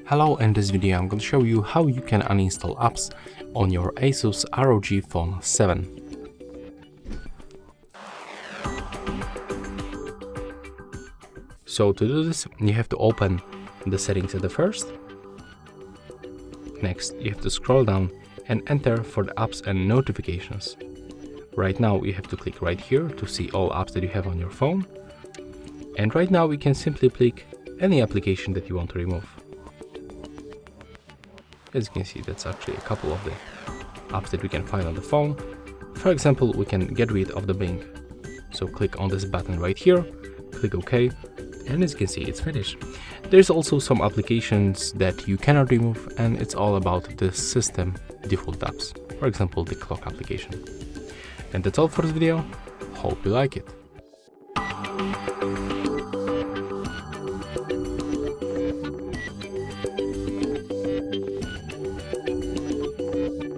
Hello, in this video I'm going to show you how you can uninstall apps on your ASUS ROG Phone 7. So to do this, you have to open the settings at the first. Next, you have to scroll down and enter for the apps and notifications. Right now you have to click right here to see all apps that you have on your phone. And right now we can simply click any application that you want to remove. As you can see, that's actually a couple of the apps that we can find on the phone. For example, we can get rid of the Bing. So click on this button right here, click OK, and as you can see, it's finished. There's also some applications that you cannot remove, and it's all about the system default apps. For example, the clock application. And that's all for this video. Hope you like it.